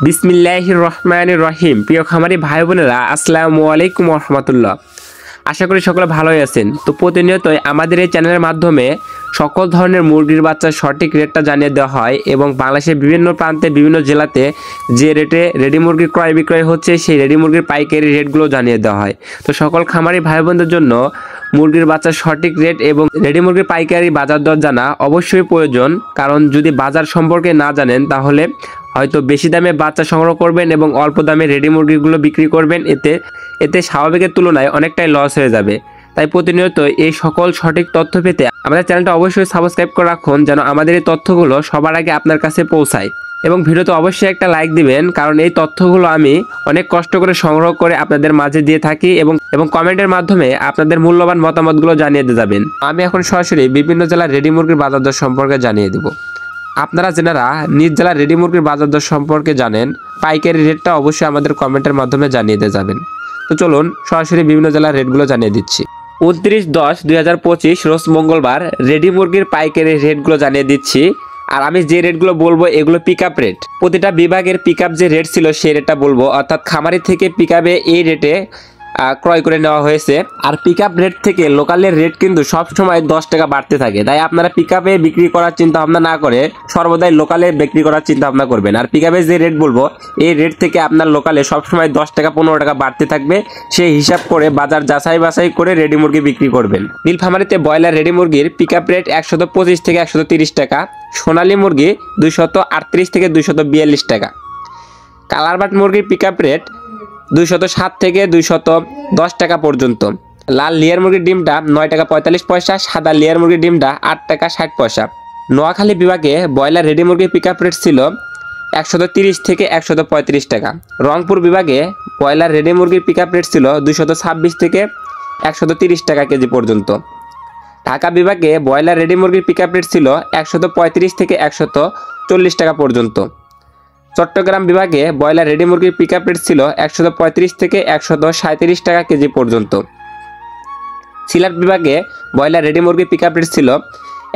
বিসমিল্লাহির রহমানির রহিম। প্রিয় খামারি ভাই বোনেরা, আসসালামু আলাইকুম রহমতুল্লাহ। আশা করি সকলে ভালোই আছেন। তো প্রতিনিয়তই আমাদের এই চ্যানেলের মাধ্যমে সকল ধরনের মুরগির বাচ্চার সঠিক রেটটা জানিয়ে দেওয়া হয় এবং বাংলাদেশের বিভিন্ন প্রান্তে বিভিন্ন জেলাতে যে রেটে রেডি মুরগির ক্রয় বিক্রয় হচ্ছে সেই রেডি মুরগির পাইকারি রেটগুলো জানিয়ে দেওয়া হয়। তো সকল খামারি ভাই বোনদের জন্য মুরগির বাচ্চার সঠিক রেট এবং রেডি মুরগির পাইকারি বাজার দর জানা অবশ্যই প্রয়োজন, কারণ যদি বাজার সম্পর্কে না জানেন তাহলে হয়তো বেশি দামে বাচ্চা সংগ্রহ করবেন এবং অল্প দামে রেডি মুরগিগুলো বিক্রি করবেন, এতে স্বাভাবিকের তুলনায় অনেকটাই লস হয়ে যাবে। তাই প্রতিনিয়ত এই সকল সঠিক তথ্য পেতে আমাদের চ্যানেলটা অবশ্যই সাবস্ক্রাইব করে রাখুন, যেন আমাদের এই তথ্যগুলো সবার আগে আপনার কাছে পৌঁছায়। এবং ভিডিওতে অবশ্যই একটা লাইক দিবেন, কারণ এই তথ্যগুলো আমি অনেক কষ্ট করে সংগ্রহ করে আপনাদের মাঝে দিয়ে থাকি এবং কমেন্টের মাধ্যমে আপনাদের মূল্যবান মতামতগুলো জানিয়ে দিয়ে যাবেন। আমি এখন সরাসরি বিভিন্ন জেলার রেডি মুরগির বাজার দর সম্পর্কে জানিয়ে দেব। আপনারা যেনারা নিজ জেলার রেডি মুরগির বাজার দর সম্পর্কে জানেন, পাইকারি রেটটা অবশ্যই আমাদের কমেন্টের মাধ্যমে জানিয়ে দিয়ে যাবেন। তো চলুন সরাসরি বিভিন্ন জেলার রেটগুলো জানিয়ে দিচ্ছি। 29/10/2025 রোজ মঙ্গলবার রেডি মুরগির পাইকারি রেটগুলো জানিয়ে দিচ্ছি। আর আমি যে রেটগুলো বলবো এগুলো পিক আপ রেট। প্রতিটা বিভাগের পিক আপ যে রেট ছিল সেই রেটটা বলবো, অর্থাৎ খামারি থেকে পিক আপে এই রেটে ক্রয় করে নেওয়া হয়েছে। আর পিক আপ রেট থেকে লোকালের রেট কিন্তু সবসময় 10 টাকা বাড়তে থাকে। তাই আপনারা পিক আপে বিক্রি করার চিন্তা ভাবনা না করে সর্বদাই লোকালে বিক্রি করার চিন্তা ভাবনা করবেন। আর পিক আপে যে রেট বলবো এই রেট থেকে আপনার লোকালে সবসময় 10 টাকা 15 টাকা বাড়তে থাকবে। সেই হিসাব করে বাজার যাচাই বাছাই করে রেডি মুরগি বিক্রি করবেন। নীলফামারীতে ব্রয়লার রেডি মুরগির পিক আপ রেট 125 থেকে 130 টাকা, সোনালী মুরগি 238 থেকে 242 টাকা, কালারবাট মুরগির পিক আপ রেট 207 থেকে 210 টাকা পর্যন্ত। লাল লেয়ার মুরগির ডিমটা 9 টাকা 45 পয়সা, সাদা লেয়ার মুরগির ডিমটা 8 টাকা 60 পয়সা। নোয়াখালী বিভাগে ব্রয়লার রেডি মুরগির পিক আপ রেট ছিল 130 থেকে 135 টাকা। রংপুর বিভাগে ব্রয়লার রেডি মুরগির পিক আপ রেট ছিল 226 থেকে 130 টাকা কেজি পর্যন্ত। ঢাকা বিভাগে ব্রয়লার রেডি মুরগির পিক আপ রেট ছিল 135 থেকে 140 টাকা পর্যন্ত। চট্টগ্রাম বিভাগে ব্রয়লার রেডি মুরগির পিক আপ রেট ছিল 135 থেকে 137 টাকা কেজি পর্যন্ত। সিলেট বিভাগে ব্রয়লার রেডি মুরগির পিক আপ রেট ছিল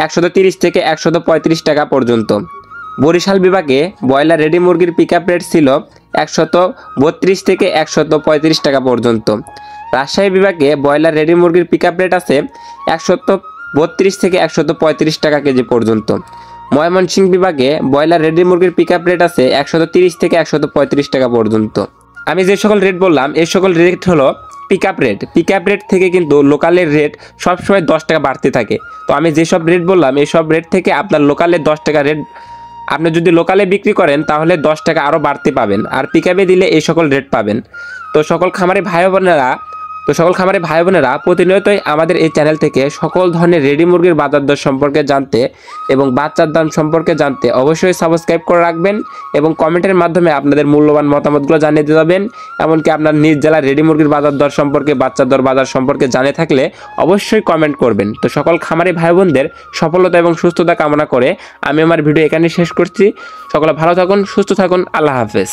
130 থেকে 135 টাকা পর্যন্ত। বরিশাল বিভাগে ব্রয়লার রেডি মুরগির পিক আপ রেট ছিল 132 থেকে 135 টাকা পর্যন্ত। রাজশাহী বিভাগে ব্রয়লার রেডি মুরগির পিক আপ রেট আছে 132 থেকে 135 টাকা কেজি পর্যন্ত। ময়মনসিংহ বিভাগে ব্রয়লার রেডি মুরগির পিক আপ রেট আছে 130 থেকে 135 টাকা পর্যন্ত। আমি যে সকল রেট বললাম এই সকল রেট হলো pick up rate. Pick up rate থেকে কিন্তু লোকালের রেট সবসময় 10 টাকা বাড়তে থাকে। তো আমি যেসব রেট বললাম এই সব রেট থেকে আপনার লোকালে 10 টাকা রেট, আপনি যদি লোকালে বিক্রি করেন তাহলে 10 টাকা আরও বাড়তে পাবেন, আর পিক আপে দিলে এই সকল রেট পাবেন। তো সকল খামারি ভাই বোনেরা প্রতিনিয়তই আমাদের এই চ্যানেল থেকে সকল ধরনের রেডি মুরগির বাজার দর সম্পর্কে জানতে এবং বাচ্চার দাম সম্পর্কে জানতে অবশ্যই সাবস্ক্রাইব করে রাখবেন এবং কমেন্টের মাধ্যমে আপনাদের মূল্যবান মতামতগুলো জানিয়ে দিয়ে যাবেন। এমনকি আপনার নিজ জেলার রেডি মুরগির বাজার দর সম্পর্কে, বাচ্চার দর বাজার সম্পর্কে জানে থাকলে অবশ্যই কমেন্ট করবেন। তো সকল খামারি ভাই বোনদের সফলতা এবং সুস্থতা কামনা করে আমি আমার ভিডিও এখানে শেষ করছি। সকলে ভালো থাকুন, সুস্থ থাকুন, আল্লাহ হাফেজ।